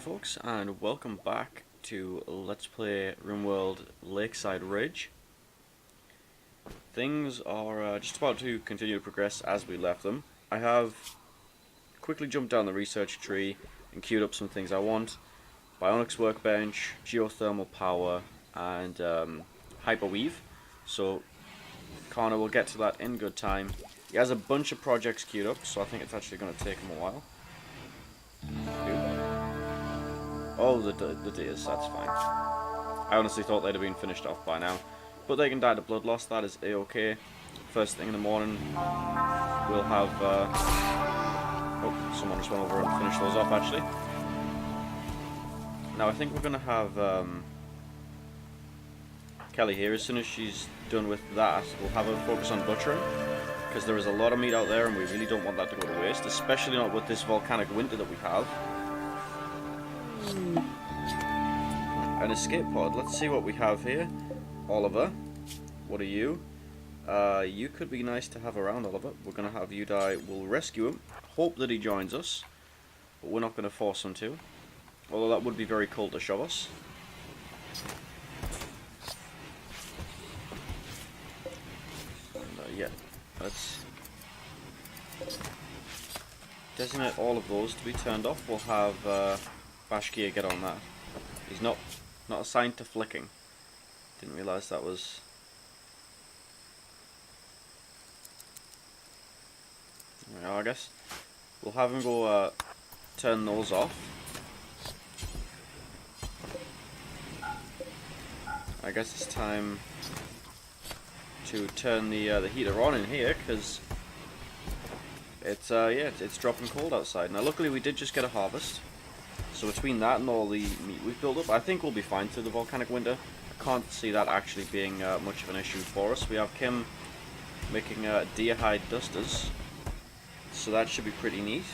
folks, and welcome back to Let's Play Rimworld Lakeside Ridge. Things are just about to continue to progress as we left them. I have quickly jumped down the research tree and queued up some things I want. Bionics workbench, geothermal power, and hyperweave. So Connor will get to that in good time. He has a bunch of projects queued up, so I think it's actually going to take him a while. Oh, the deers, that's fine. I honestly thought they'd have been finished off by now. But they can die to blood loss, that is a-okay. First thing in the morning, we'll have... Oh, someone just went over and finished those off, actually. Now, I think we're going to have Kelly here. As soon as she's done with that, we'll have her focus on butchering. Because there is a lot of meat out there, and we really don't want that to go to waste. Especially not with this volcanic winter that we have. An escape pod. Let's see what we have here. Oliver, what are you? You could be nice to have around, Oliver. We're going to have you die. We'll rescue him. Hope that he joins us. But we're not going to force him to. Although that would be very cultish of us. And, yeah, let's designate all of those to be turned off. We'll have Bashkir get on that. He's not assigned to flicking. Didn't realise that was... There we are, I guess. We'll have him go turn those off. I guess it's time to turn the heater on in here, because it's yeah, it's dropping cold outside. Now luckily we did just get a harvest. So between that and all the meat we've built up, I think we'll be fine through the volcanic winter. I can't see that actually being much of an issue for us. We have Kim making deer hide dusters, so that should be pretty neat.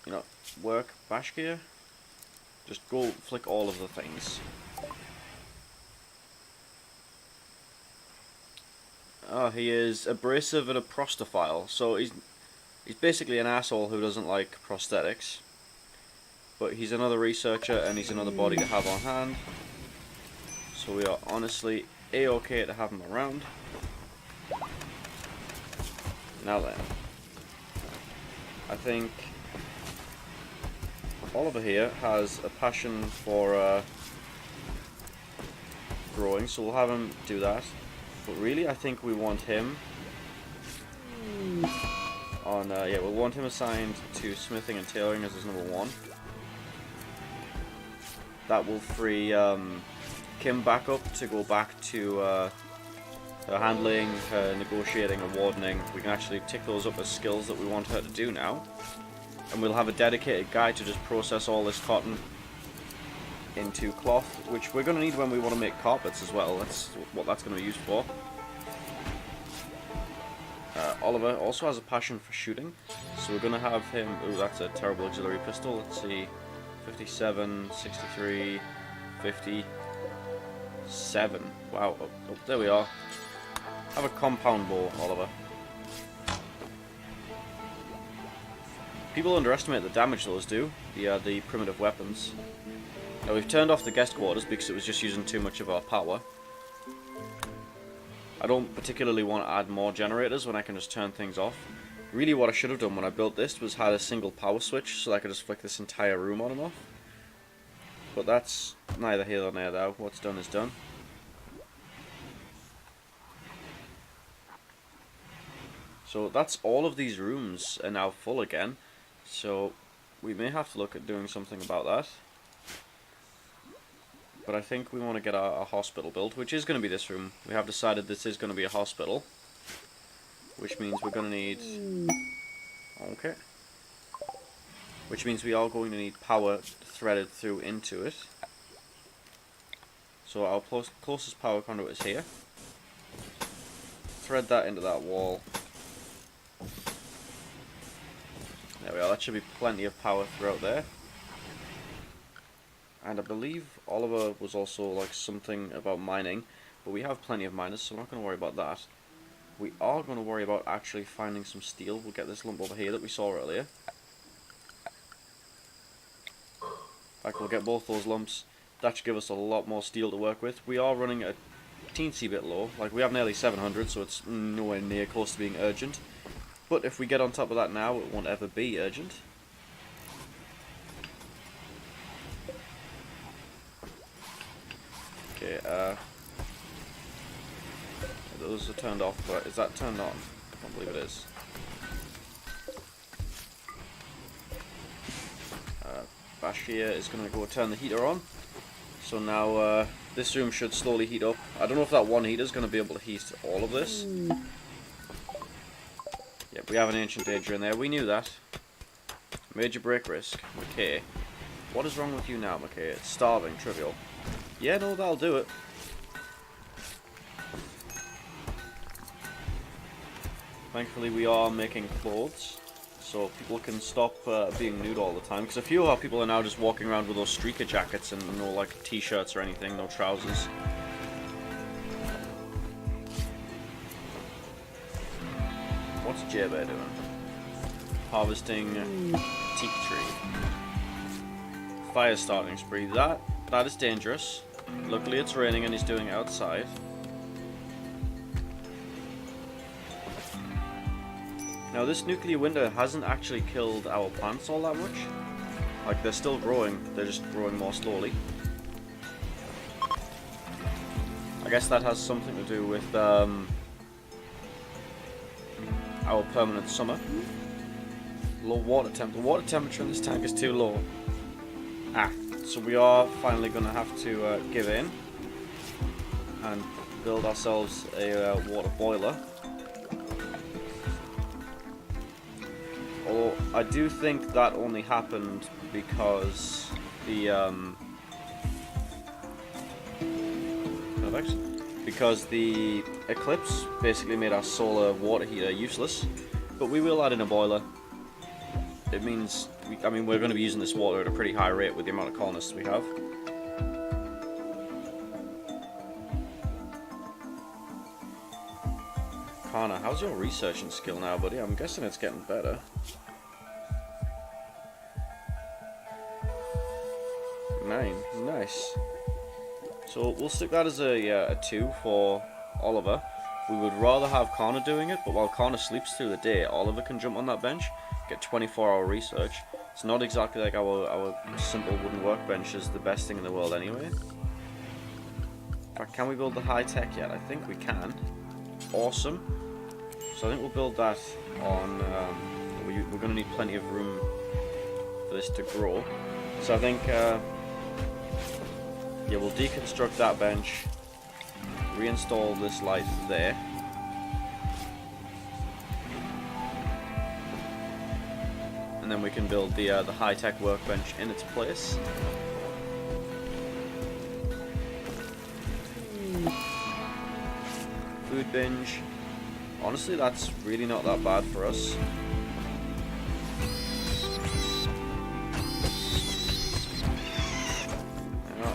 You know, work Bashkir. Just go flick all of the things. Oh, he is abrasive and a prostophile, so he's basically an asshole who doesn't like prosthetics. But he's another researcher and he's another body to have on hand. So we are honestly a-okay to have him around. Now then, I think Oliver here has a passion for growing, so we'll have him do that. But really, I think we want him on, yeah, we'll want him assigned to smithing and tailoring as his number one. That will free Kim back up to go back to her handling, her negotiating, and wardening. We can actually tick those up as skills that we want her to do now. And we'll have a dedicated guy to just process all this cotton into cloth, which we're going to need when we want to make carpets as well. That's what that's going to be used for. Oliver also has a passion for shooting, so we're going to have him... Ooh, that's a terrible auxiliary pistol. Let's see. 57, 63, 57. Wow, oh, there we are. Have a compound bow, Oliver. People underestimate the damage those do, the primitive weapons. Now we've turned off the guest quarters because it was just using too much of our power. I don't particularly want to add more generators when I can just turn things off. Really what I should have done when I built this was had a single power switch so I could just flick this entire room on and off. But that's neither here nor there though. What's done is done. So that's all of these rooms are now full again. So we may have to look at doing something about that. But I think we want to get a hospital built, which is going to be this room. We have decided this is going to be a hospital. Which means we're going to need... Okay. Which means we are going to need power threaded through into it. So our closest power conduit is here. Thread that into that wall. There we are, that should be plenty of power throughout there. And I believe Oliver was also like something about mining, but we have plenty of miners, so I'm not going to worry about that. we are going to worry about actually finding some steel. We'll get this lump over here that we saw earlier. In fact, we'll get both those lumps. That should give us a lot more steel to work with. We are running a teensy bit low. Like, we have nearly 700, so it's nowhere near close to being urgent. But if we get on top of that now, it won't ever be urgent. Okay, those are turned off, but is that turned on? I don't believe it is. Bashir is going to go turn the heater on. So now this room should slowly heat up. I don't know if that one heater is going to be able to heat all of this. Yep, we have an ancient danger in there. We knew that. Major break risk. McKay. What is wrong with you now, McKay? It's starving. Trivial. Yeah, no, that'll do it. Thankfully, we are making clothes, so people can stop being nude all the time. Because a few of our people are now just walking around with those streaker jackets and no like t-shirts or anything, no trousers. What's J-Bear doing? Harvesting teak tree. Fire starting spree. That is dangerous. Luckily it's raining and he's doing it outside. Now this nuclear winter hasn't actually killed our plants all that much. Like, they're still growing, they're just growing more slowly. I guess that has something to do with our permanent summer. Low water temperature. The water temperature in this tank is too low. So we are finally going to have to give in and build ourselves a water boiler. Although I do think that only happened because the eclipse basically made our solar water heater useless. But we will add in a boiler. It means, I mean, we're going to be using this water at a pretty high rate with the amount of colonists we have. Kana, how's your researching skill now, buddy? I'm guessing it's getting better. 9, nice. So we'll stick that as a 2 for Oliver. We would rather have Kana doing it, but while Kana sleeps through the day, Oliver can jump on that bench, get 24-hour research. It's not exactly like our simple wooden workbench is the best thing in the world anyway. In fact, can we build the high tech yet? I think we can. Awesome. So I think we'll build that on, we're going to need plenty of room for this to grow. So I think, yeah, we'll deconstruct that bench, reinstall this light there. And then we can build the high-tech workbench in its place. Food binge. Honestly, that's really not that bad for us.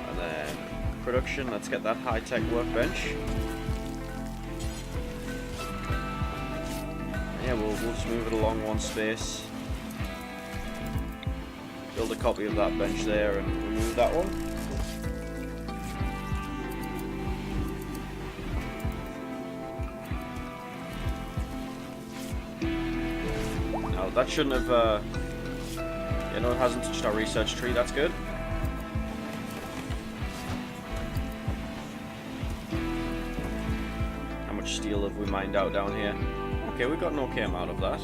And then production, let's get that high-tech workbench. Yeah, we'll just move it along one space. Build a copy of that bench there and remove that one. Now that shouldn't have, you know, it hasn't touched our research tree, that's good. How much steel have we mined out down here? Okay, we got an okay amount of that.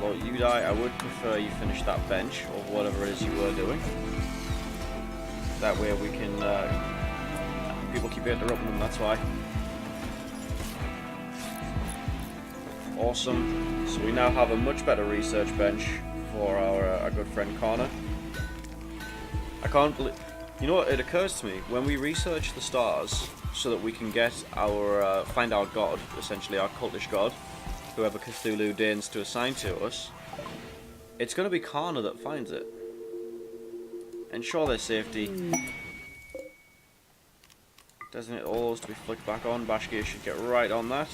Well, you die, I would prefer you finish that bench, or whatever it is you were doing. That way we can, people keep interrupting them, that's why. Awesome. So we now have a much better research bench for our good friend Connor. I can't believe, you know what, it occurs to me, when we research the stars, so that we can get our, find our god, essentially our cultish god, whoever Cthulhu deigns to assign to us, it's going to be Kana that finds it. Ensure their safety. Designate all those to be flicked back on. Bashkir should get right on that.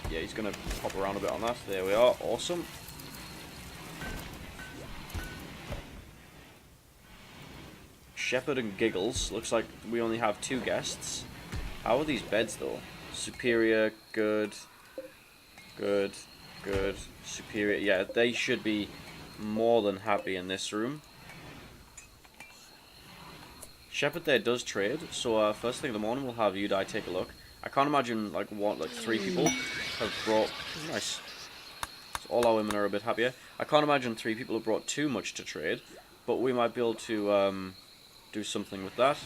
Yeah, he's going to hop around a bit on that. There we are. Awesome. Shepherd and Giggles. Looks like we only have 2 guests. How are these beds, though? Superior, good, good, good, superior. Yeah, they should be more than happy in this room. Shepherd there does trade, so first thing in the morning we'll have Udai take a look. I can't imagine like 3 people have brought. Nice. So all our women are a bit happier. I can't imagine 3 people have brought too much to trade, but we might be able to do something with that.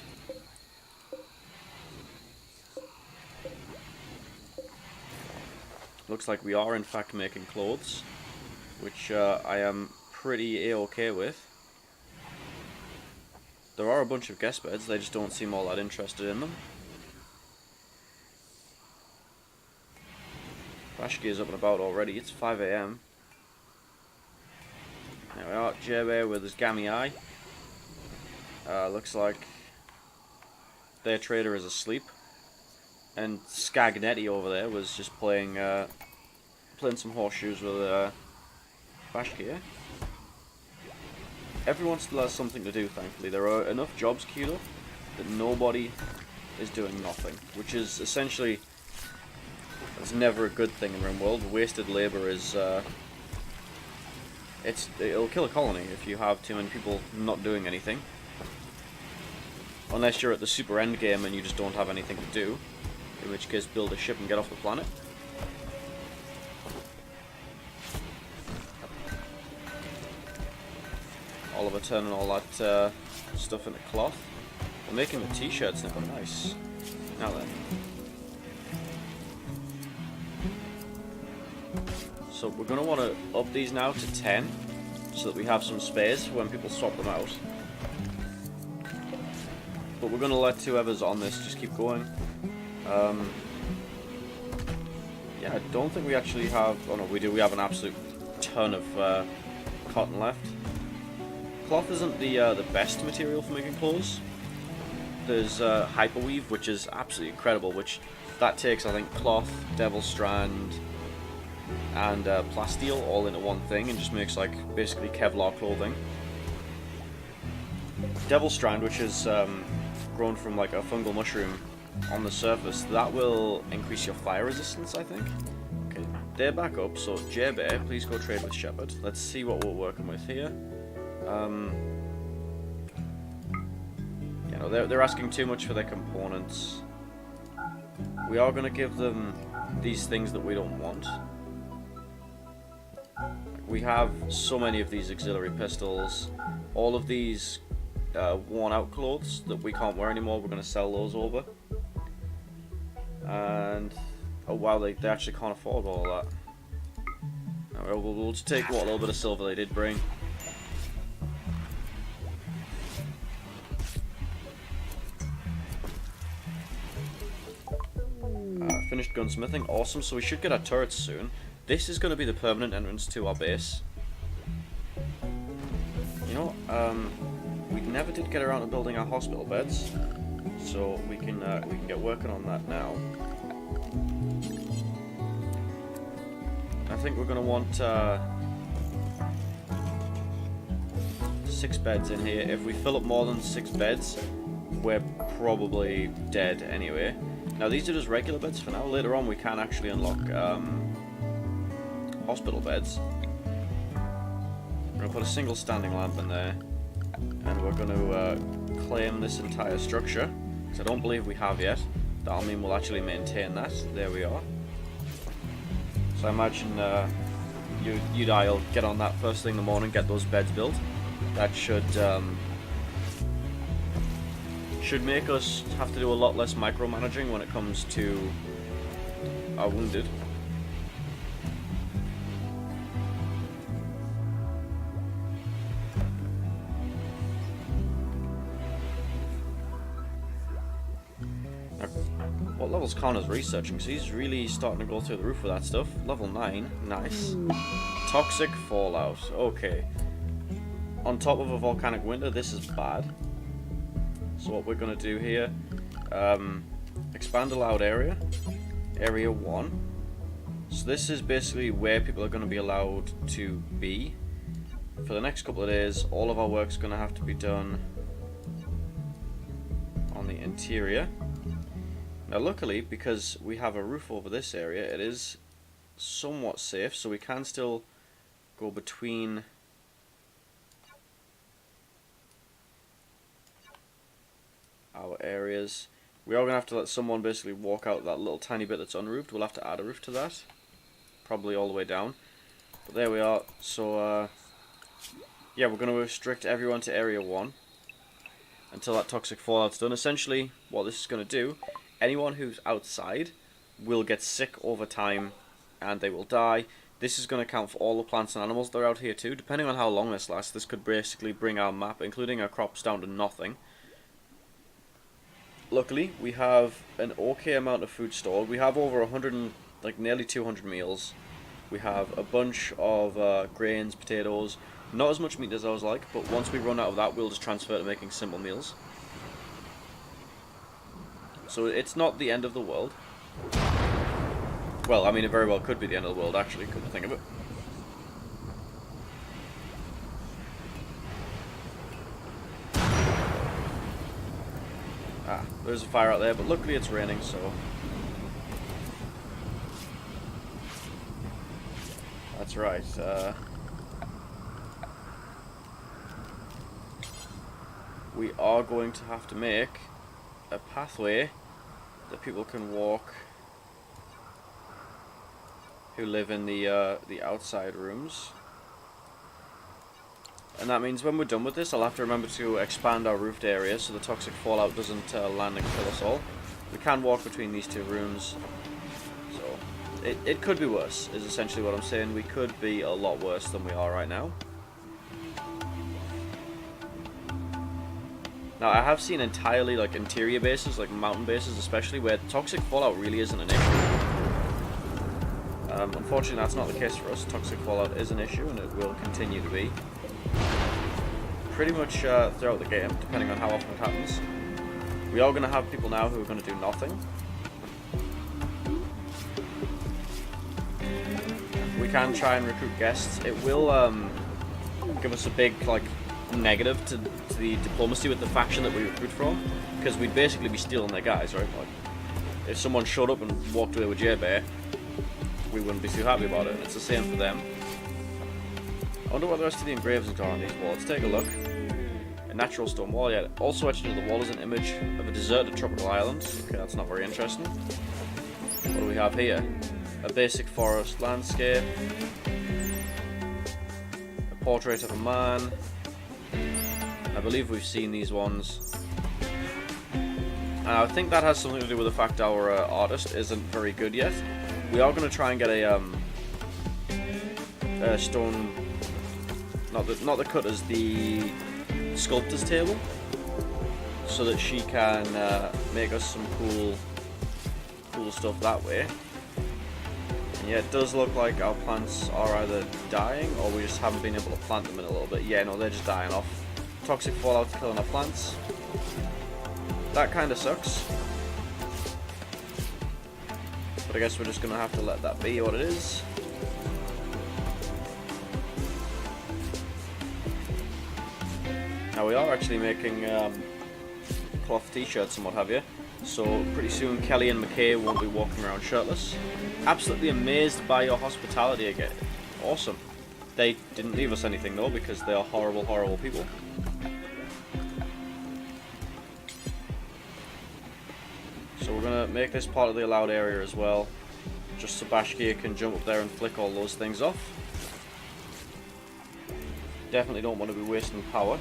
Looks like we are in fact making clothes, which I am pretty A-okay with. There are a bunch of guest beds, they just don't seem all that interested in them. Bashki is up and about already, it's 5 AM. There we are, J-Bear with his gammy eye. Looks like their trader is asleep. And Skagnetti over there was just playing some horseshoes with Bashki. Everyone still has something to do, thankfully. There are enough jobs queued up that nobody is doing nothing, which is essentially, it's never a good thing in Rimworld. Wasted labor is, it'll kill a colony if you have too many people not doing anything. Unless you're at the super end game and you just don't have anything to do, in which case build a ship and get off the planet. Oliver turning all that stuff into cloth. We're making the t-shirts now, nice. Now then. So we're going to want to up these now to 10, so that we have some space for when people swap them out. But we're going to let whoever's on this just keep going. Yeah, I don't think we actually have... Oh no, we do. We have an absolute ton of cotton left. Cloth isn't the best material for making clothes. There's Hyperweave, which is absolutely incredible, which that takes, I think, cloth, Devil Strand, and plasteel all into one thing and just makes, like, basically Kevlar clothing. Devil Strand, which is grown from, like, a fungal mushroom on the surface, that will increase your fire resistance, I think. Okay, they're back up, so J-Bear, please go trade with Shepherd. Let's see what we're working with here. You know, they're asking too much for their components. We are going to give them these things that we don't want. We have so many of these auxiliary pistols. All of these worn out clothes that we can't wear anymore, we're going to sell those over. And oh wow, they actually can't afford all that. Right, we'll just take what little bit of silver they did bring. Finished gunsmithing, awesome. So we should get our turrets soon. This is going to be the permanent entrance to our base. You know, we never did get around to building our hospital beds, so we can get working on that now. I think we're going to want 6 beds in here. If we fill up more than 6 beds, we're probably dead anyway. Now these are just regular beds for now. Later on we can actually unlock hospital beds. We're going to put a single standing lamp in there, and we're going to claim this entire structure, because I don't believe we have yet. That'll mean we'll actually maintain that. There we are. So I imagine Udai will get on that first thing in the morning, get those beds built. That should make us have to do a lot less micromanaging when it comes to our wounded. Now, what level's Connor's researching? So he's really starting to go through the roof with that stuff. Level 9, nice. Toxic fallout, okay. On top of a volcanic winter, this is bad. So what we're going to do here, expand allowed area, area 1. So this is basically where people are going to be allowed to be. For the next couple of days, all of our work's going to have to be done on the interior. Now luckily, because we have a roof over this area, it is somewhat safe, so we can still go between our areas. We are going to have to let someone basically walk out that little tiny bit that's unroofed. We'll have to add a roof to that, probably all the way down. But there we are. So yeah, we're going to restrict everyone to area 1 until that toxic fallout's done. Essentially, what this is going to do, anyone who's outside will get sick over time and they will die. This is going to count for all the plants and animals that are out here too. Depending on how long this lasts, this could basically bring our map, including our crops, down to nothing. Luckily, we have an okay amount of food stored. We have over 100, like nearly 200 meals. We have a bunch of grains, potatoes, not as much meat as I was like, but once we run out of that, we'll just transfer to making simple meals. So it's not the end of the world. Well, I mean, it very well could be the end of the world, actually, come to think of it. Ah, there's a fire out there, but luckily it's raining, so... That's right, we are going to have to make a pathway that people can walk who live in the outside rooms. And that means when we're done with this, I'll have to remember to expand our roofed area so the toxic fallout doesn't land and kill us all. We can walk between these two rooms, so it could be worse, is essentially what I'm saying. We could be a lot worse than we are right now. Now, I have seen entirely like interior bases, like mountain bases especially, where toxic fallout really isn't an issue. Unfortunately, that's not the case for us. Toxic fallout is an issue, and it will continue to be. Pretty much throughout the game, depending on how often it happens. We are going to have people now who are going to do nothing. We can try and recruit guests. It will give us a big like negative to the diplomacy with the faction that we recruit from, because we'd basically be stealing their guys, right? Like, if someone showed up and walked away with J-Bear, we wouldn't be too happy about it. It's the same for them. I wonder what the rest of the engravings are on these walls. Let's take a look. A natural stone wall, yeah. Also etched into the wall is an image of a deserted tropical island. Okay, that's not very interesting. What do we have here? A basic forest landscape. A portrait of a man. I believe we've seen these ones. And I think that has something to do with the fact our artist isn't very good yet. We are going to try and get a stone, not the cutters, the sculptor's table, so that she can make us some cool stuff that way. And yeah, it does look like our plants are either dying or we just haven't been able to plant them in a little bit. Yeah, no, they're just dying off. Toxic fallout's killing our plants. That kind of sucks. But I guess we're just going to have to let that be what it is. Now we are actually making cloth t-shirts and what have you. So pretty soon Kelly and McKay won't be walking around shirtless. Absolutely amazed by your hospitality again. Awesome. They didn't leave us anything though, because they are horrible, horrible people. So we're going to make this part of the allowed area as well, just so Bashkir can jump up there and flick all those things off. Definitely don't want to be wasting power.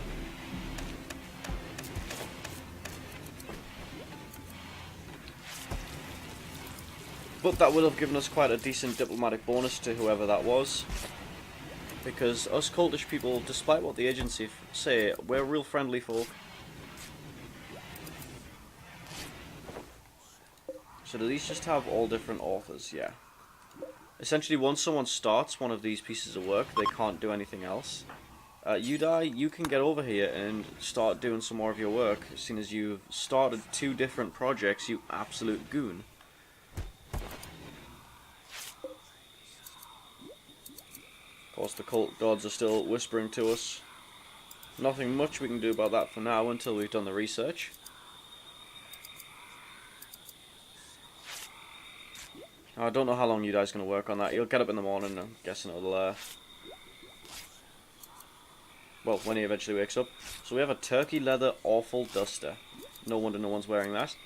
But that would have given us quite a decent diplomatic bonus to whoever that was. Because us cultish people, despite what the agency say, we're real friendly folk. So do these just have all different authors? Yeah. Essentially, once someone starts one of these pieces of work, they can't do anything else. Udai, you can get over here and start doing some more of your work, as soon as you've started 2 different projects, you absolute goon. Of course, the cult gods are still whispering to us. Nothing much we can do about that for now until we've done the research. I don't know how long Udai's going to work on that. He'll get up in the morning, I'm guessing it'll, well, when he eventually wakes up. So we have a turkey leather awful duster. No wonder no one's wearing that.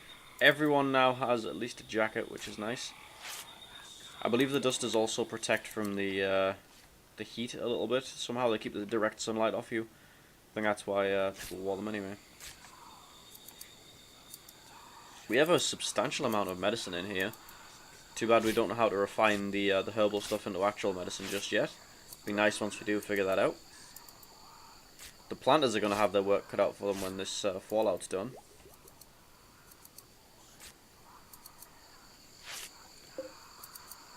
Everyone now has at least a jacket, which is nice. I believe the dusters also protect from the heat a little bit. Somehow they keep the direct sunlight off you. I think that's why people wore them anyway. We have a substantial amount of medicine in here. Too bad we don't know how to refine the herbal stuff into actual medicine just yet. Be nice once we do figure that out. The planters are going to have their work cut out for them when this fallout's done.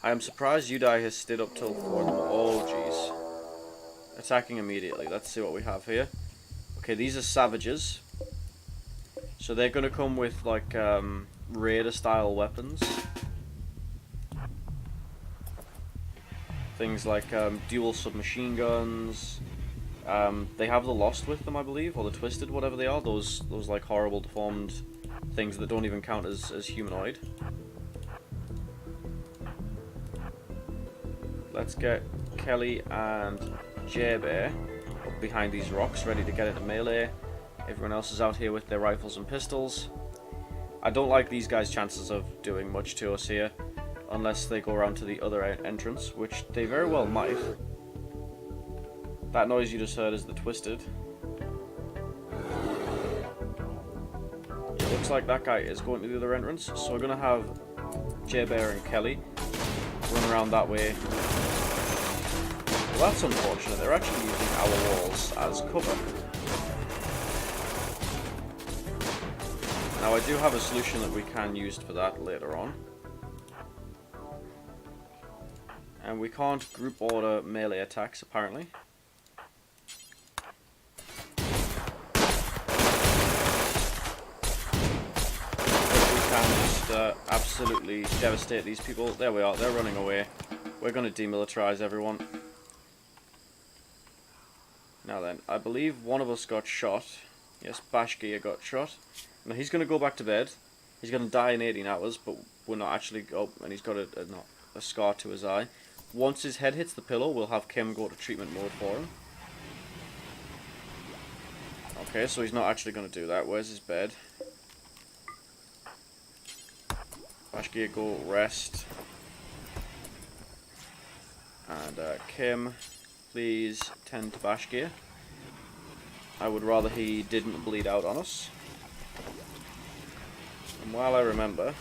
I am surprised Udai has stayed up till 4 in the morning. Oh, jeez. Attacking immediately. Let's see what we have here. Okay, these are savages. So they're going to come with, like, raider-style weapons. Things like dual submachine guns. They have the Lost with them, I believe, or the Twisted, whatever they are. Those like horrible deformed things that don't even count as humanoid. Let's get Kelly and J-Bear up behind these rocks, ready to get into melee. Everyone else is out here with their rifles and pistols. I don't like these guys' chances of doing much to us here, unless they go around to the other entrance, which they very well might. That noise you just heard is the Twisted. It looks like that guy is going to the other entrance, so we're going to have J-Bear and Kelly run around that way. Well, that's unfortunate. They're actually using our walls as cover. Now, I do have a solution that we can use for that later on. And we can't group order melee attacks, apparently. Absolutely devastate these people. There we are, they're running away. We're going to demilitarize everyone. Now then, I believe one of us got shot. Yes, Bashgear got shot. Now he's going to go back to bed. He's going to die in 18 hours, but we're not actually... Oh, and he's got a scar to his eye. Once his head hits the pillow, we'll have Kim go to treatment mode for him. Okay, so he's not actually going to do that. Where's his bed? Bashgear, go rest. And Kim, please tend to Bashgear. I would rather he didn't bleed out on us. And while I remember,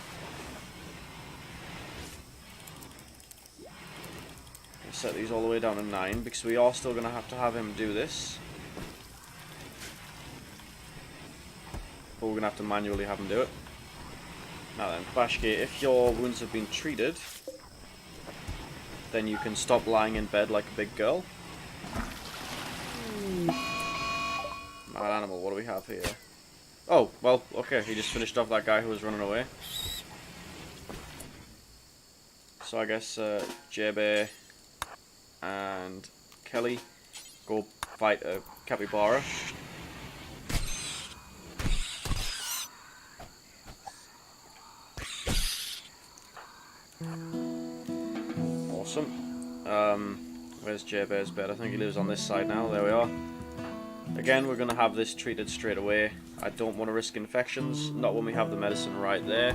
I'll set these all the way down to 9 because we are still going to have him do this. But we're going to have to manually have him do it. Now then, Bashgear, if your wounds have been treated, then you can stop lying in bed like a big girl. Mad animal, what do we have here? Oh, well, okay, he just finished off that guy who was running away. So I guess J-Bear and Kelly go fight a capybara. Awesome. Where's J-Bear's bed? I think he lives on this side now. There we are. Again, we're going to have this treated straight away. I don't want to risk infections, not when we have the medicine right there.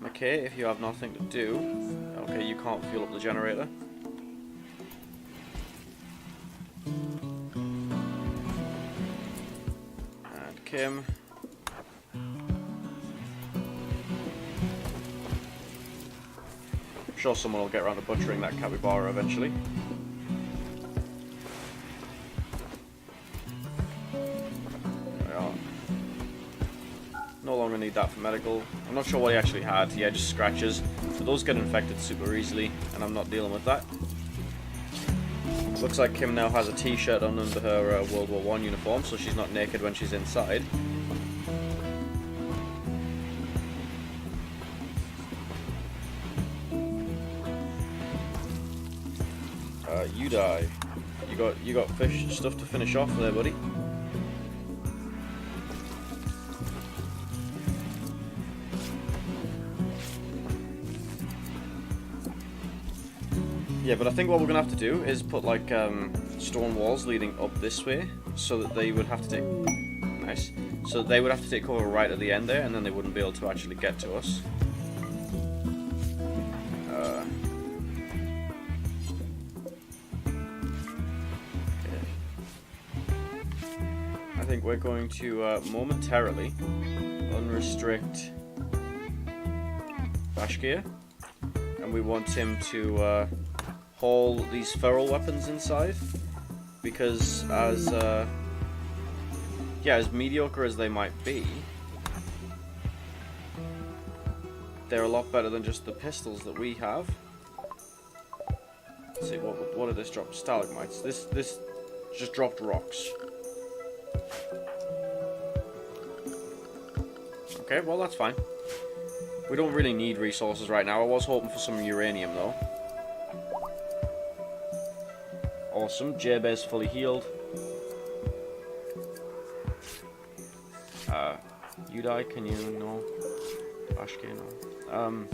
Okay, if you have nothing to do... Okay, you can't fuel up the generator. And Kim... I'm sure someone will get around to butchering that capybara eventually. There we are. No longer need that for medical. I'm not sure what he actually had. Yeah, just scratches. But those get infected super easily, and I'm not dealing with that. Looks like Kim now has a t-shirt on under her World War I uniform, so she's not naked when she's inside. You die. You got fish stuff to finish off there, buddy. Yeah, but I think what we're gonna have to do is put like stone walls leading up this way, so that they would have to take nice. So they would have to take cover right at the end there, and then they wouldn't be able to actually get to us. I think we're going to momentarily unrestrict Bashkir, and we want him to haul these feral weapons inside, because as mediocre as they might be, they're a lot better than just the pistols that we have. Let's see, what did this drop? Stalagmites. This just dropped rocks. Okay, well that's fine. We don't really need resources right now. I was hoping for some uranium though. Awesome. Jabez fully healed. You die, can you? No. Bashkir, no.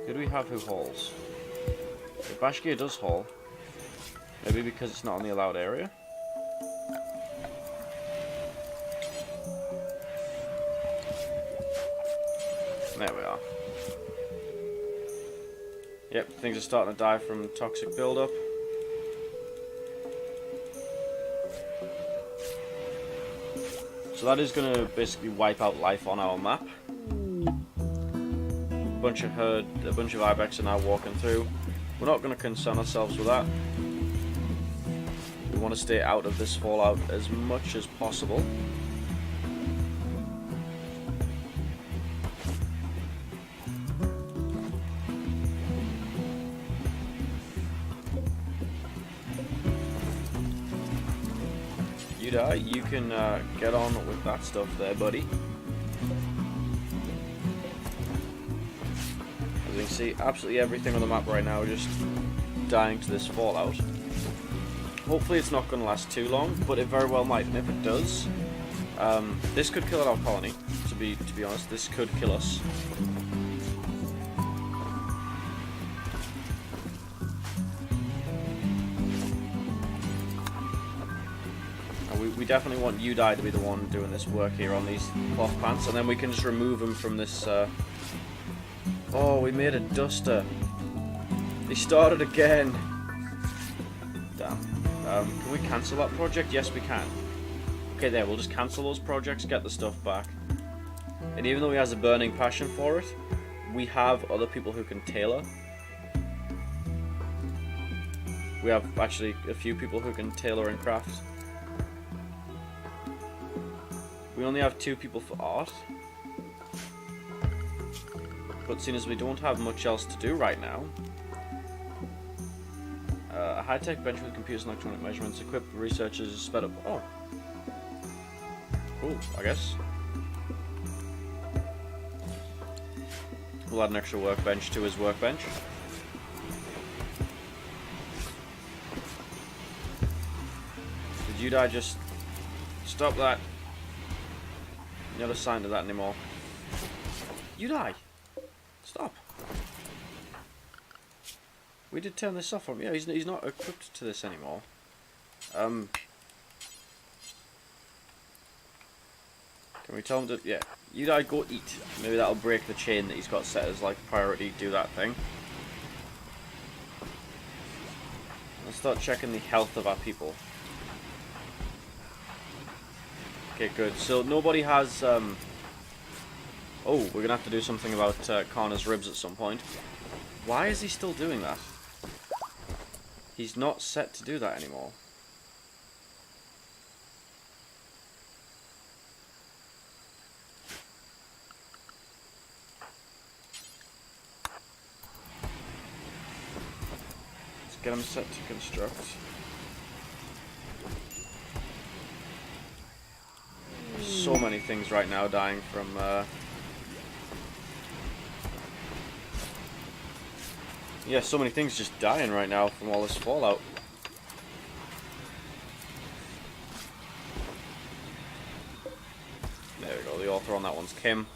Who do we have who hauls? If Bashkir does haul, maybe because it's not on the allowed area? There we are. Yep, things are starting to die from toxic buildup. So that is going to basically wipe out life on our map. A bunch of ibex are now walking through. We're not going to concern ourselves with that. We want to stay out of this fallout as much as possible. You can get on with that stuff there, buddy. As you can see, absolutely everything on the map right now is just dying to this fallout. Hopefully it's not going to last too long, but it very well might, and if it does, this could kill our colony, to be honest. This could kill us. We definitely want Udai to be the one doing this work here on these cloth pants, and then we can just remove them from this. Oh, we made a duster. They started again. Damn. Can we cancel that project? Yes, we can. Okay, there. We'll just cancel those projects, get the stuff back. And even though he has a burning passion for it, we have other people who can tailor. We have actually a few people who can tailor and craft. We only have 2 people for art, but seeing as we don't have much else to do right now, a high-tech bench with computers and electronic measurements, equipped researchers, sped up. Oh, cool. I guess we'll add an extra workbench to his workbench. Did you die? Just stop that. You're not assigned to that anymore. You die. Stop. We did turn this off from him. Yeah, he's not equipped to this anymore. Can we tell him to? Yeah. You die. Go eat. Maybe that'll break the chain that he's got set as like priority. Do that thing. Let's start checking the health of our people. Okay, good. So nobody has. Oh, we're gonna have to do something about Connor's ribs at some point. Why is he still doing that? He's not set to do that anymore. Let's get him set to construct. So many things right now dying from yeah, so many things just dying right now from all this fallout. There we go, the author on that one's Kim.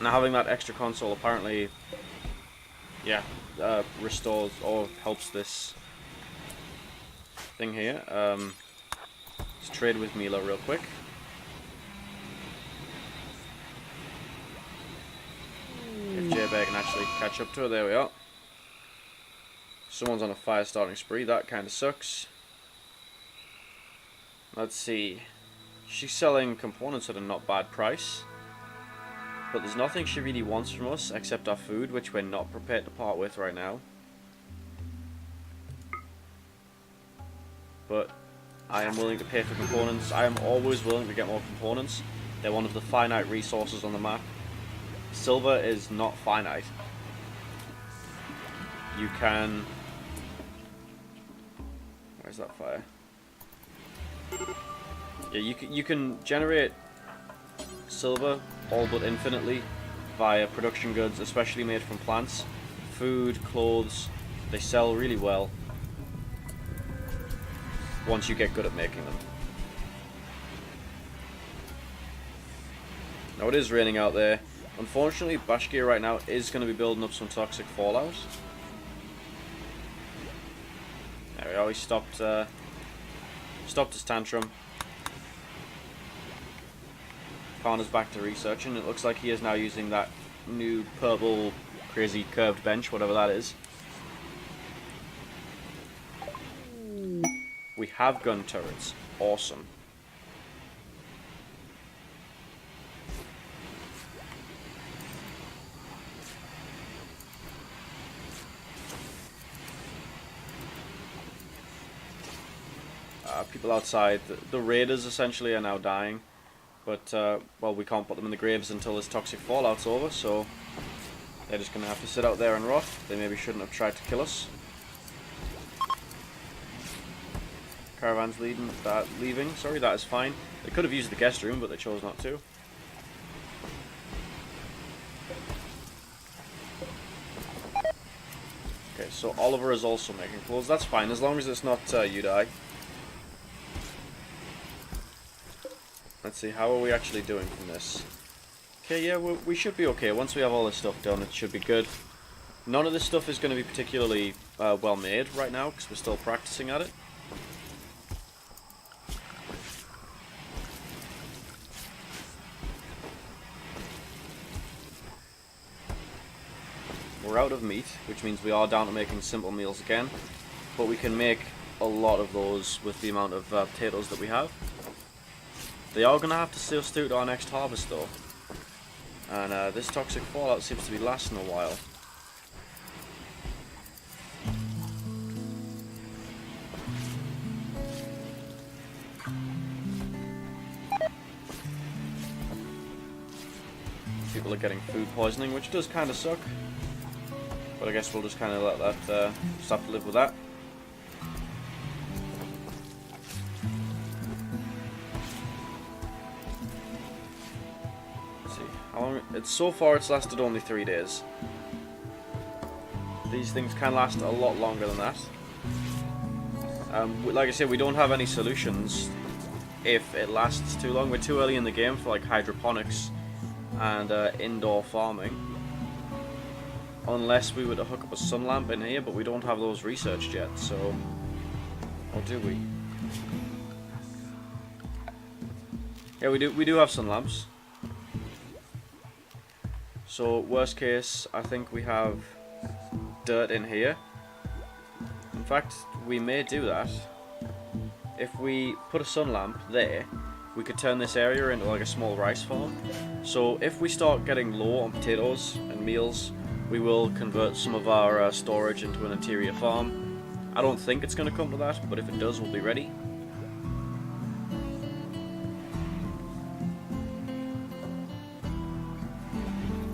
Now having that extra console apparently, yeah, restores or helps this thing here. Let's trade with Mila real quick. If J-Bear can actually catch up to her, there we are. Someone's on a fire starting spree, that kind of sucks. Let's see. She's selling components at a not bad price. But there's nothing she really wants from us except our food, which we're not prepared to part with right now. But I am willing to pay for components. I am always willing to get more components. They're one of the finite resources on the map. Silver is not finite. You can... Where's that fire? Yeah, you can generate silver all but infinitely via production goods, especially made from plants. Food, clothes, they sell really well once you get good at making them. Now it is raining out there. Unfortunately, Bashkir right now is going to be building up some toxic fallout. There we go, he stopped his tantrum. Karna's back to researching. It looks like he is now using that new purple crazy curved bench, whatever that is. We have gun turrets. Awesome. People outside, the raiders essentially are now dying, but well, we can't put them in the graves until this toxic fallout's over, so they're just gonna have to sit out there and rot. They maybe shouldn't have tried to kill us. Caravan's leaving, sorry, that is fine. They could have used the guest room, but they chose not to. Okay, so Oliver is also making clothes, that's fine, as long as it's not Udai. Let's see, how are we actually doing from this? Okay, yeah, we should be okay. Once we have all this stuff done, it should be good. None of this stuff is going to be particularly well made right now, because we're still practicing at it. We're out of meat, which means we are down to making simple meals again. But we can make a lot of those with the amount of potatoes that we have. They are going to have to stay through to our next harvest though. And this toxic fallout seems to be lasting a while. People are getting food poisoning, which does kind of suck. But I guess we'll just kind of let that, just have to live with that. So far it's lasted only 3 days. These things can last a lot longer than that. Like I said, we don't have any solutions if it lasts too long. We're too early in the game for like hydroponics and indoor farming. Unless we were to hook up a sun lamp in here, but we don't have those researched yet, so... Or do we? Yeah, we do have sun lamps. So, worst case, I think we have dirt in here. In fact, we may do that. If we put a sun lamp there, we could turn this area into like a small rice farm. So, if we start getting low on potatoes and meals, we will convert some of our storage into an interior farm. I don't think it's going to come to that, but if it does, we'll be ready.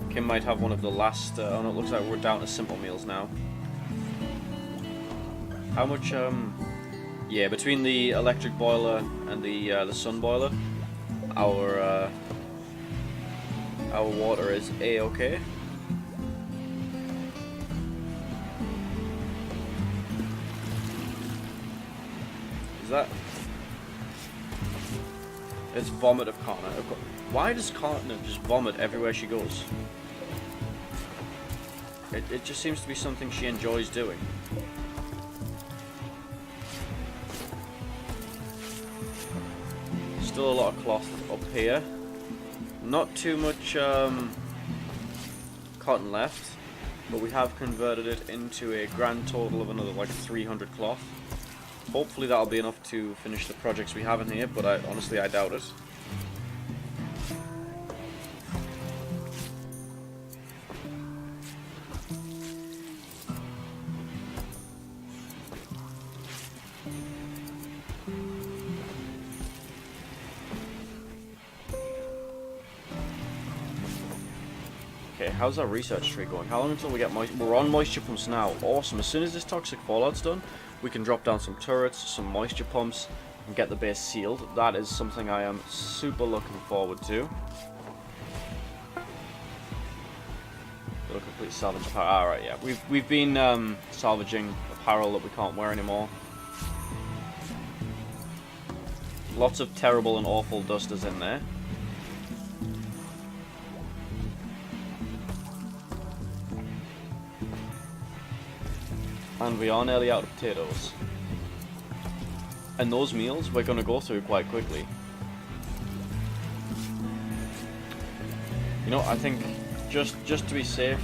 Kim might have one of the last... oh no, it looks like we're down to simple meals now. How much, yeah, between the electric boiler and the sun boiler, our water is A-okay. Is that... It's vomit of Connor. Why does Connor just vomit everywhere she goes? It just seems to be something she enjoys doing. Still a lot of cloth up here. Not too much cotton left, but we have converted it into a grand total of another like 300 cloth. Hopefully that'll be enough to finish the projects we have in here, but honestly I doubt it. Okay, how's our research tree going? How long until we get moisture? We're on moisture pumps now. Awesome. As soon as this toxic fallout's done, we can drop down some turrets, some moisture pumps, and get the base sealed. That is something I am super looking forward to. It'll complete salvage apparel. Alright, yeah. We've been salvaging apparel that we can't wear anymore. Lots of terrible and awful dusters in there. And we are nearly out of potatoes. And those meals we're going to go through quite quickly. You know, I think just to be safe,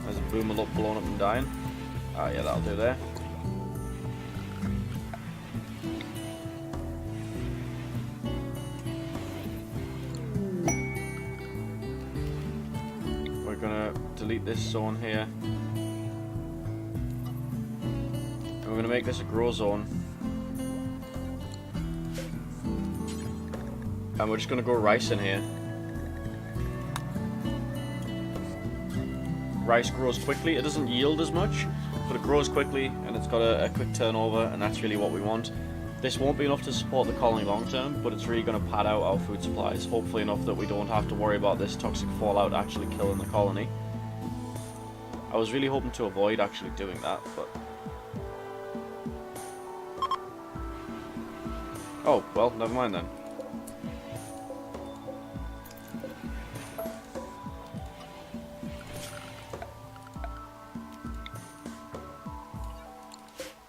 there's a boomer up, blown up and dying. Ah, yeah, that'll do there. Delete this zone here, and we're going to make this a grow zone, and we're just going to grow rice in here. Rice grows quickly. It doesn't yield as much, but it grows quickly and it's got a quick turnover, and that's really what we want. This won't be enough to support the colony long term, but it's really going to pad out our food supplies, hopefully enough that we don't have to worry about this toxic fallout actually killing the colony. I was really hoping to avoid actually doing that, but... Oh, well, never mind then.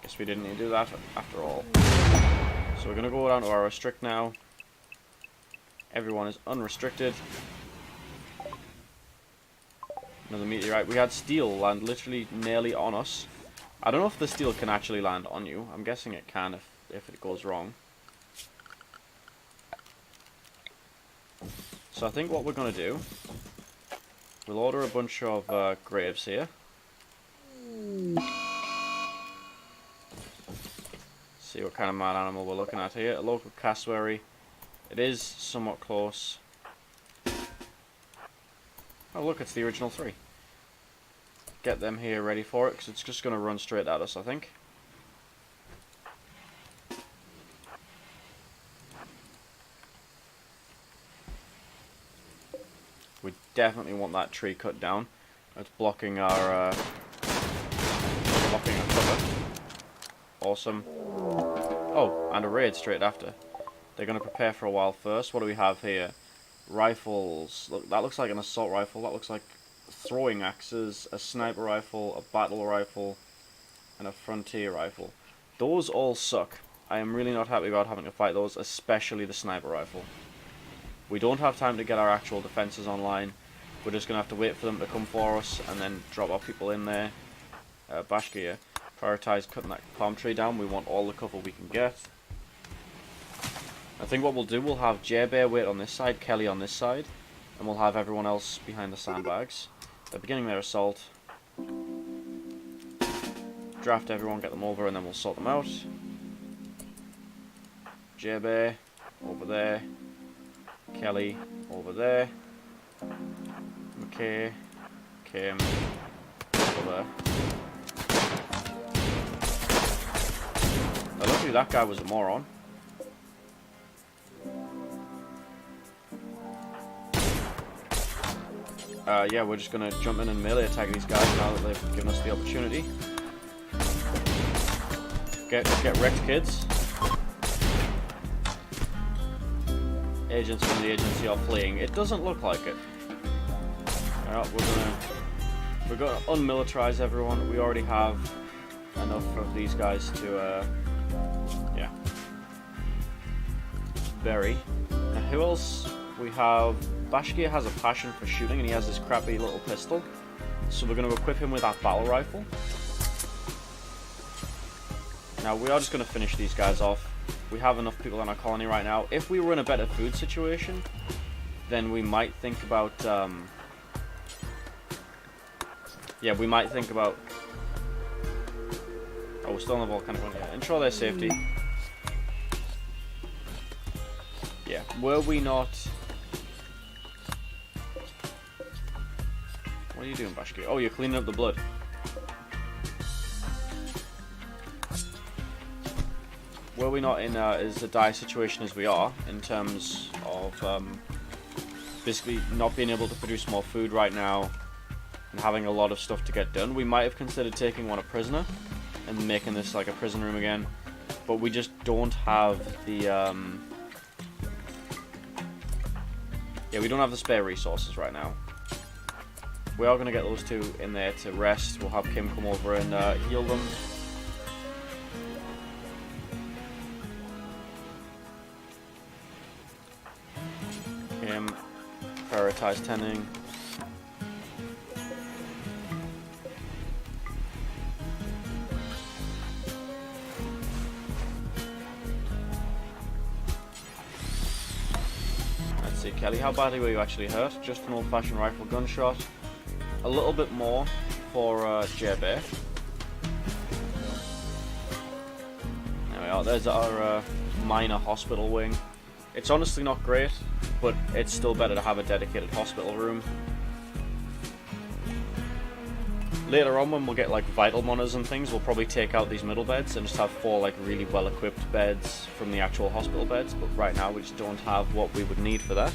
Guess we didn't need to do that after all. So we're going to go down to our restrict now. Everyone is unrestricted. Another meteorite. We had steel land literally nearly on us. I don't know if the steel can actually land on you. I'm guessing it can if it goes wrong. So I think what we're going to do, we'll order a bunch of graves here. See what kind of mad animal we're looking at here. A local cassowary. It is somewhat close. Oh look, it's the original 3. Get them here ready for it, because it's just going to run straight at us, I think. We definitely want that tree cut down. It's blocking our cover. Awesome. Oh, and a raid straight after. They're going to prepare for a while first. What do we have here? Rifles. Look, that looks like an assault rifle. That looks like throwing axes, a sniper rifle, a battle rifle, and a frontier rifle. Those all suck. I am really not happy about having to fight those, especially the sniper rifle. We don't have time to get our actual defenses online. We're just going to have to wait for them to come for us and then drop our people in there. Bashka, prioritize cutting that palm tree down. We want all the cover we can get. I think what we'll do, we'll have J-Bear wait on this side, Kelly on this side, and we'll have everyone else behind the sandbags. They're beginning their assault. Draft everyone, get them over, and then we'll sort them out. J-Bear, over there. Kelly, over there. Okay. Came over there. Now, luckily that guy was a moron. Yeah, we're just gonna jump in and melee attack these guys now that they've given us the opportunity. Get wrecked, kids. Agents from the agency are fleeing. It doesn't look like it. Alright, we're gonna unmilitarize everyone. We already have enough of these guys to yeah. Bury. Now who else? We have Bashkir has a passion for shooting and he has this crappy little pistol. So we're gonna equip him with that battle rifle. Now we are just gonna finish these guys off. We have enough people in our colony right now. If we were in a better food situation, then we might think about yeah, we might think about... Oh, we're still in the volcanic one. Yeah, ensure their safety. Yeah, were we not... What are you doing, Bashkir? Oh, you're cleaning up the blood. Were we not in as a dire situation as we are, in terms of basically not being able to produce more food right now, and having a lot of stuff to get done, we might have considered taking one a prisoner and making this like a prison room again, but we just don't have the yeah, we don't have the spare resources right now. We are going to get those two in there to rest. We'll have Kim come over and heal them. Kim, prioritize tending. Let's see, Kelly, how badly were you actually hurt? Just an old-fashioned rifle gunshot. A little bit more for J-Bear. There we are, there's our minor hospital wing. It's honestly not great, but it's still better to have a dedicated hospital room. Later on, when we'll get like vital monitors and things, we'll probably take out these middle beds and just have 4 like really well-equipped beds from the actual hospital beds, but right now we just don't have what we would need for that.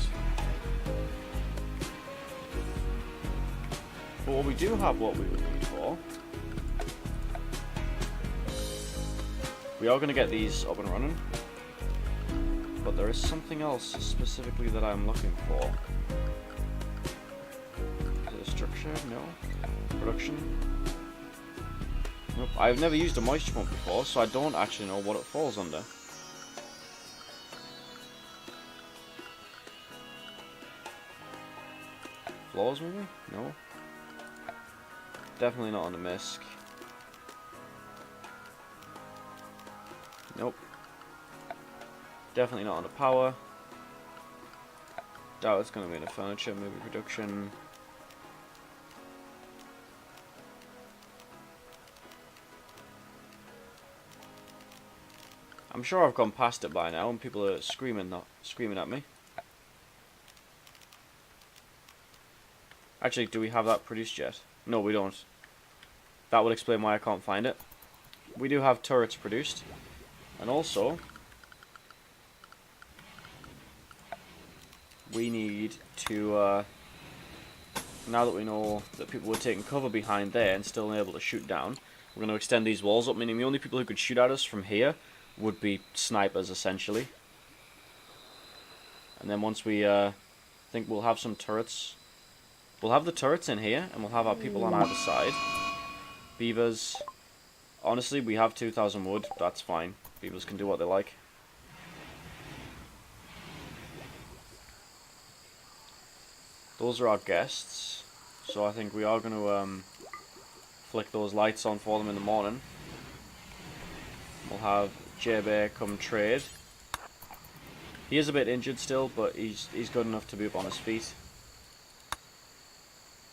But what we do have what we would need for, we are going to get these up and running, but there is something else specifically that I'm looking for. Is it a structure? No. Production? Nope. I've never used a moisture pump before, so I don't actually know what it falls under. Floors maybe? No. Definitely not on the MISC. Nope. Definitely not on the power. Doubt it's going to be in the furniture, maybe production. I'm sure I've gone past it by now and people are screaming at me. Actually, do we have that produced yet? No, we don't. That would explain why I can't find it. We do have turrets produced. And also, we need to, now that we know that people were taking cover behind there and still able to shoot down, we're going to extend these walls up, meaning the only people who could shoot at us from here would be snipers, essentially. And then once we think we'll have some turrets, we'll have the turrets in here, and we'll have our people on either side. Beavers. Honestly, we have 2,000 wood. That's fine. Beavers can do what they like. Those are our guests. So I think we are going to flick those lights on for them in the morning. We'll have J-Bear come trade. He is a bit injured still, but he's good enough to be up on his feet.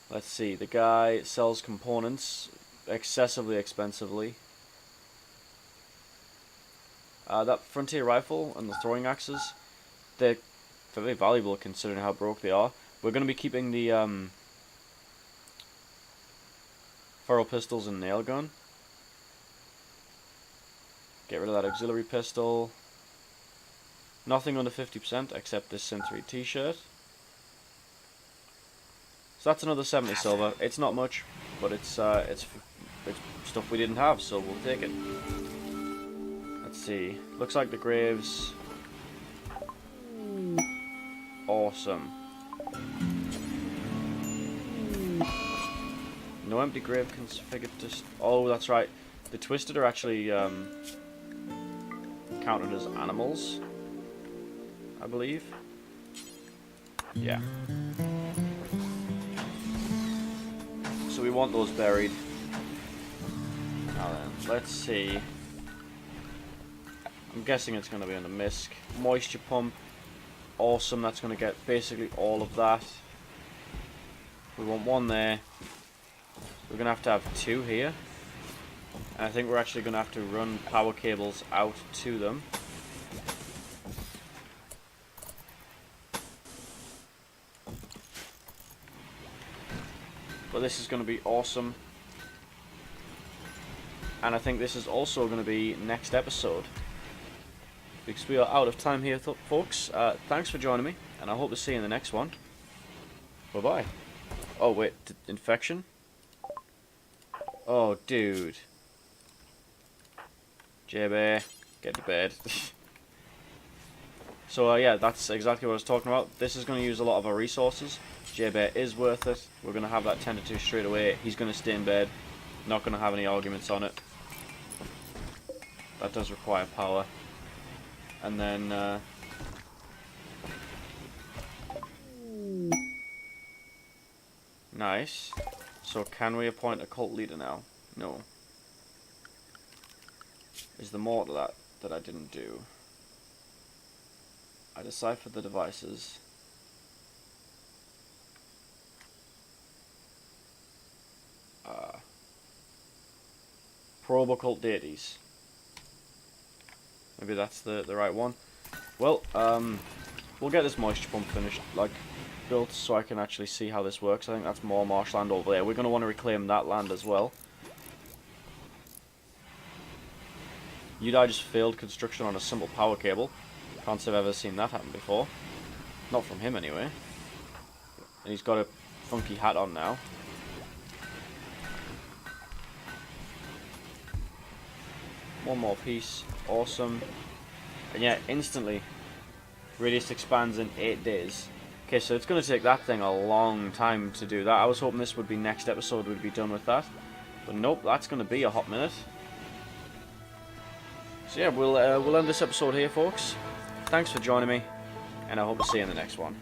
Let's see, the guy sells components excessively expensively. That frontier rifle and the throwing axes, they're very valuable considering how broke they are. We're going to be keeping the ferro pistols and nail gun. Get rid of that auxiliary pistol. Nothing under 50% except this Sim 3 t-shirt. So that's another 70 silver. It's not much, but it's stuff we didn't have, so we'll take it. Let's see. Looks like the graves. Awesome. No empty grave configured. Oh, that's right. The twisted are actually counted as animals, I believe. Yeah. So we want those buried. Now then, let's see. I'm guessing it's going to be on the misc. Moisture pump. Awesome, that's going to get basically all of that. We want one there. We're going to have two here. And I think we're actually going to have to run power cables out to them. But this is going to be awesome. And I think this is also going to be next episode. Because we are out of time here, folks. Thanks for joining me. And I hope to see you in the next one. Bye-bye. Oh, wait. Infection? Oh, dude. JB, get to bed. So, yeah, that's exactly what I was talking about. This is going to use a lot of our resources. JB is worth it. We're going to have that 10 to 2 straight away. He's going to stay in bed. Not going to have any arguments on it. That does require power. And then... nice. So can we appoint a cult leader now? No. Is there more to that I didn't do? I deciphered the devices. Probe occult deities. Maybe that's the right one. Well, we'll get this moisture pump finished, like, built so I can actually see how this works. I think that's more marshland over there. We're going to want to reclaim that land as well. Udai just failed construction on a simple power cable. Can't say I've ever seen that happen before. Not from him anyway. And he's got a funky hat on now. One more piece. Awesome. And yeah, instantly radius expands in 8 days. Okay, so it's going to take that thing a long time to do that. I was hoping this would be next episode we'd be done with that. But nope, that's going to be a hot minute. So yeah, we'll end this episode here, folks. Thanks for joining me, and I hope to see you in the next one.